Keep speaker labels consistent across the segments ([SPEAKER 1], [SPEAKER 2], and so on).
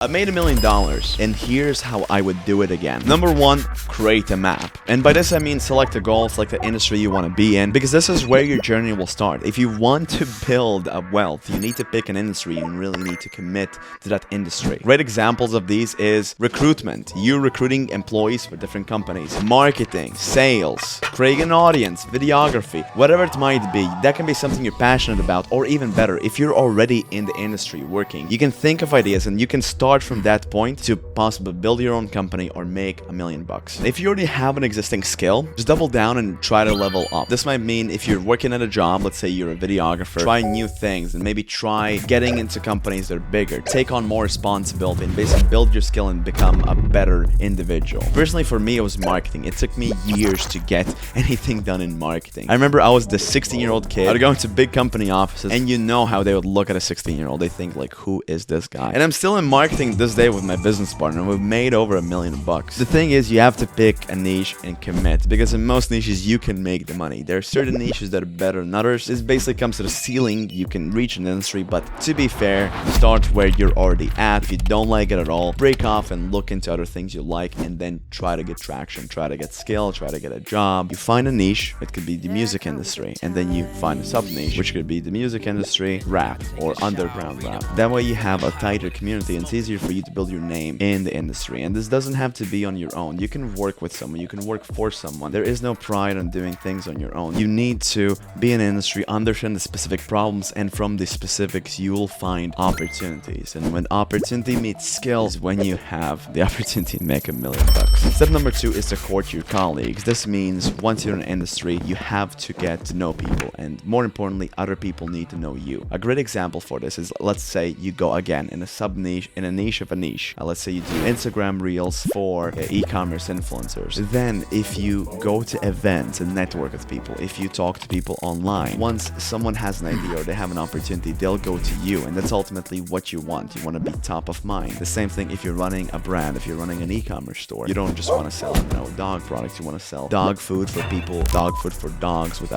[SPEAKER 1] I made $1 million, and here's how I would do it again. Number one, create a map. And by this I mean select a goal, select the industry you want to be in, because this is where your journey will start. If you want to build a wealth, you need to pick an industry. You really need to commit to that industry. Great examples of these is recruitment. You recruiting employees for different companies. Marketing, sales, creating an audience, videography, whatever it might be. That can be something you're passionate about, or even better, if you're already in the industry working, you can think of ideas and you can start from that point to possibly build your own company or make $1 million. If you already have an existing skill, just double down and try to level up. This might mean if you're working at a job, let's say you're a videographer, try new things and maybe try getting into companies that are bigger, take on more responsibility and basically build your skill and become a better individual. Personally, for me, it was marketing. It took me years to get anything done in marketing. I remember I was the 16-year-old kid. I'd go into big company offices and you know how they would look at a 16-year-old. They think like, who is this guy? And I'm still in marketing this day with my business partner. We've made over $1 million. The thing is, you have to pick a niche and commit, because in most niches you can make the money. There are certain niches that are better than others. This basically comes to the ceiling you can reach in the industry, but to be fair, start where you're already at. If you don't like it at all, break off and look into other things you like, and then try to get traction, try to get skill, try to get a job. You find a niche, it could be the music industry, and then you find a sub niche, which could be the music industry, rap, or underground rap. That way you have a tighter community and it's easier for you to build your name in the industry. And this doesn't have to be on your own. You can work with someone, you can work for someone. There is no pride in doing things on your own. You need to be in an industry, understand the specific problems, and from the specifics you will find opportunities. And when opportunity meets skills, when you have the opportunity to make $1 million. Step number two is to court your colleagues. This means once you're in an industry, you have to get to know people, and more importantly, other people need to know you. A great example for this is, let's say you go again in a sub niche, in a niche of a niche. Let's say you do Instagram reels for e-commerce influencers. Then if you go to events and network with people, if you talk to people online, once someone has an idea or they have an opportunity, they'll go to you, and that's ultimately what you want. You want to be top of mind. The same thing if you're running a brand, if you're running an e-commerce store. You don't just want to sell, dog products. You want to sell dog food for people, dog food for dogs with,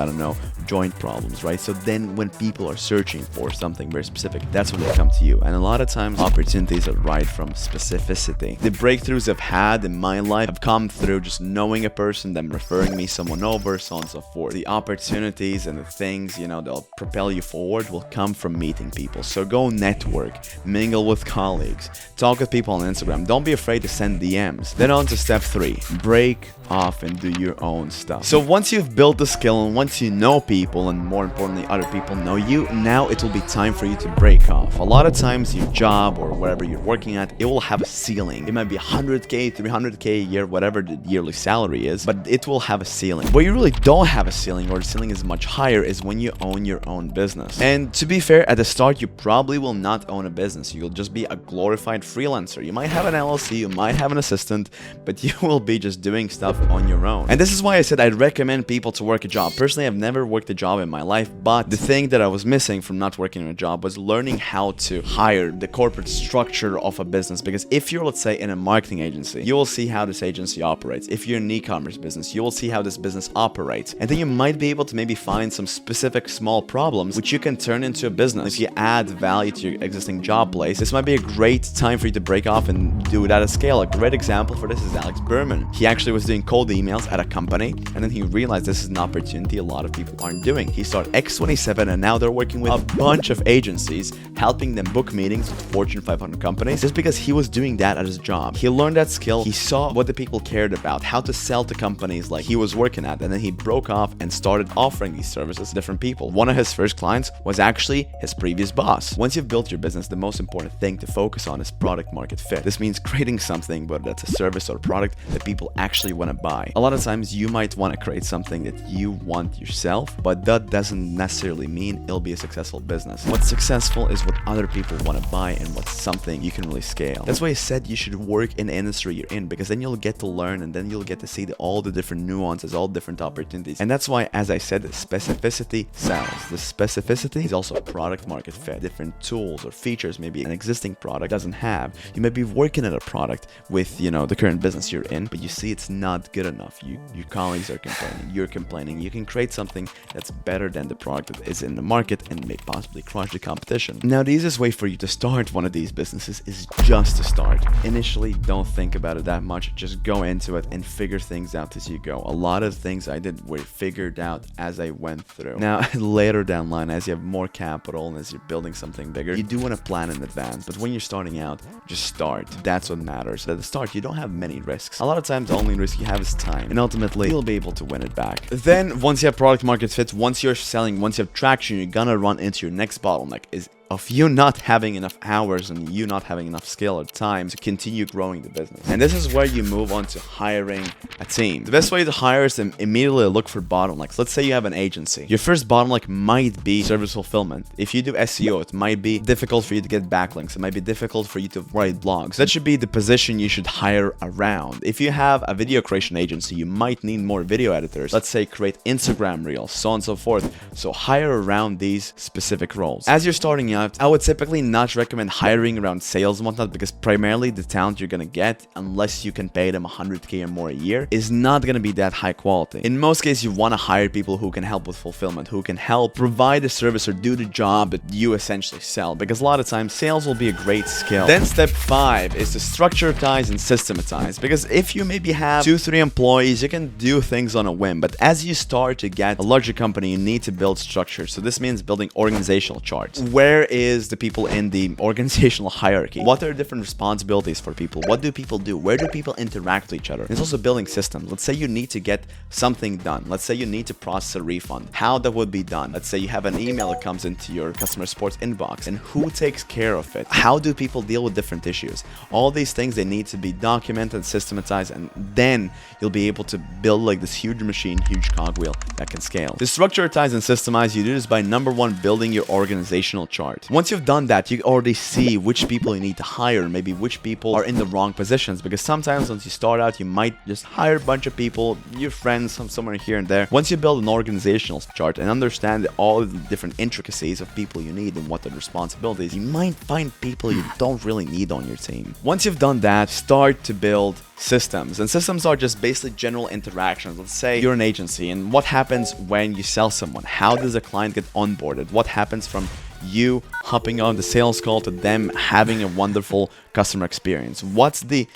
[SPEAKER 1] joint problems, right? So then when people are searching for something very specific, that's when they come to you. And a lot of times opportunities are right from specificity. The breakthroughs I've had in my life have come through just knowing a person, them referring me someone over, so on and so forth. The opportunities and the things, they'll propel you forward will come from meeting people. So go network, mingle with colleagues, talk with people on Instagram. Don't be afraid to send DMs. Then on to step 3, break off and do your own stuff. So once you've built the skill and once you know people, and more importantly other people know you, now it will be time for you to break off. A lot of times your job or wherever you're working at, it will have a ceiling. It might be 100k, 300k a year, whatever the yearly salary is, but it will have a ceiling. Where you really don't have a ceiling, or the ceiling is much higher, is when you own your own business. And to be fair, at the start you probably will not own a business. You'll just be a glorified freelancer. You might have an LLC, you might have an assistant, but you will be just doing stuff on your own. And this is why I said I'd recommend people to work a job. Personally, I've never worked a job in my life, but the thing that I was missing from not working in a job was learning how to hire the corporate structure of a business. Because if you're, let's say, in a marketing agency, you will see how this agency operates. If you're in an e-commerce business, you will see how this business operates. And then you might be able to maybe find some specific small problems which you can turn into a business. If you add value to your existing job place, this might be a great time for you to break off and do it at a scale. A great example for this is Alex Berman. He actually was doing cold emails at a company, and then he realized this is an opportunity a lot of people aren't doing. He started X27, and now they're working with a bunch of agencies, helping them book meetings with Fortune 500 companies, just because he was doing that at his job. He learned that skill, he saw what the people cared about, how to sell to companies like he was working at, and then he broke off and started offering these services to different people. One of his first clients was actually his previous boss. Once you've built your business, the most important thing to focus on is product market fit. This means creating something, whether that's a service or a product, that people actually want to buy. A lot of times you might want to create something that you want yourself, but that doesn't necessarily mean it'll be a successful business. What's successful is what other people want to buy and what's something you can really scale. That's why I said you should work in the industry you're in, because then you'll get to learn, and then you'll get to see all the different nuances, all different opportunities. And that's why, as I said, specificity sells. The specificity is also product market fit. Different tools or features maybe an existing product doesn't have. You might be working at a product with, the current business you're in, but you see it's not good enough. Your colleagues are complaining, you're complaining. You can create something that's better than the product that is in the market and may possibly crush the competition. Now, the easiest way for you to start one of these businesses practice is just to start. Initially, don't think about it that much. Just go into it and figure things out as you go. A lot of things I did were figured out as I went through. Now, later down the line, as you have more capital and as you're building something bigger, you do want to plan in advance. But when you're starting out, just start. That's what matters. At the start, you don't have many risks. A lot of times, the only risk you have is time. And ultimately, you'll be able to win it back. Then, once you have product market fit, once you're selling, once you have traction, you're gonna run into your next bottleneck is of you not having enough hours and you not having enough skill or time to continue growing the business. And this is where you move on to hiring a team. The best way to hire is to immediately look for bottlenecks. Let's say you have an agency. Your first bottleneck might be service fulfillment. If you do SEO, it might be difficult for you to get backlinks. It might be difficult for you to write blogs. That should be the position you should hire around. If you have a video creation agency, you might need more video editors. Let's say create Instagram reels, so on and so forth. So hire around these specific roles. As you're starting out, I would typically not recommend hiring around sales and whatnot, because primarily the talent you're gonna get, unless you can pay them 100K or more a year, is not gonna be that high quality. In most cases, you wanna hire people who can help with fulfillment, who can help provide a service or do the job that you essentially sell, because a lot of times sales will be a great skill. Then step 5 is to structuretize and systematize, because if you maybe have 2-3 employees, you can do things on a whim, but as you start to get a larger company, you need to build structure. So this means building organizational charts. Where is the people in the organizational hierarchy? What are different responsibilities for people? What do people do? Where do people interact with each other? It's also building systems. Let's say you need to get something done. Let's say you need to process a refund. How that would be done? Let's say you have an email that comes into your customer support inbox, and who takes care of it? How do people deal with different issues? All these things, they need to be documented, systematized, and then you'll be able to build like this huge machine, huge cogwheel that can scale. To structuretize and systemize, you do this by number 1, building your organizational chart. Once you've done that, you already see which people you need to hire, maybe which people are in the wrong positions, because sometimes once you start out, you might just hire a bunch of people, your friends, somewhere here and there. Once you build an organizational chart and understand all of the different intricacies of people you need and what the responsibilities, you might find people you don't really need on your team. Once you've done that, start to build systems. And systems are just basically general interactions. Let's say you're an agency, and what happens when you sell someone? How does a client get onboarded? What happens from you hopping on the sales call to them having a wonderful customer experience? What's the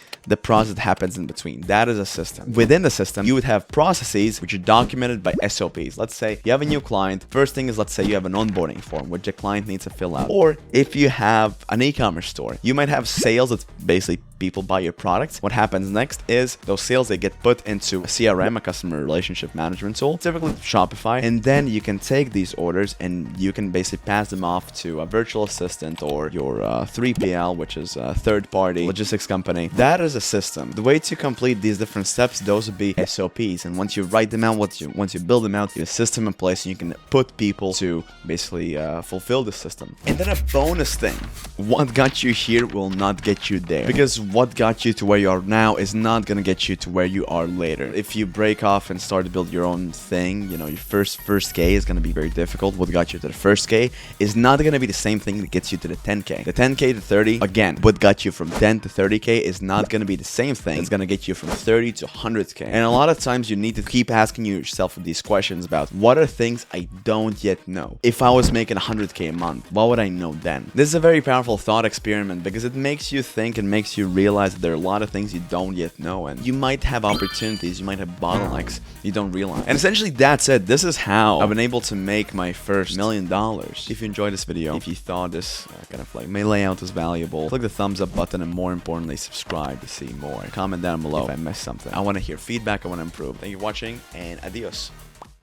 [SPEAKER 1] process that happens in between? That is a system. Within the system, you would have processes which are documented by SOPs. Let's say you have a new client. First thing is, let's say you have an onboarding form which the client needs to fill out. Or if you have an e-commerce store, you might have sales. That's basically people buy your products. What happens next is those sales, they get put into a CRM, a customer relationship management tool, typically Shopify, and then you can take these orders and you can basically pass them off to a virtual assistant or your 3PL, which is a third-party logistics company. That is a system. The way to complete these different steps, those would be SOPs, and once you write them out, once you build them out, you have a system in place, and you can put people to basically fulfill the system. And then a bonus thing: what got you here will not get you there, because what got you to where you are now is not gonna get you to where you are later. If you break off and start to build your own thing, you know, your first K is gonna be very difficult. What got you to the first K is not gonna be the same thing that gets you to the 10K. The 10K to 30, again, what got you from 10 to 30K is not gonna be the same thing. It's gonna get you from 30 to 100K. And a lot of times you need to keep asking yourself these questions about, what are things I don't yet know? If I was making 100K a month, what would I know then? This is a very powerful thought experiment, because it makes you think and makes you realize that there are a lot of things you don't yet know, and you might have opportunities, you might have bottlenecks you don't realize. And essentially that's it. This is how I've been able to make my first $1 million. If you enjoyed this video, if you thought this kind of like my layout was valuable, click the thumbs up button, and more importantly, subscribe to see more. Comment down below if I missed something. I want to hear feedback, I want to improve. Thank you for watching, and adios.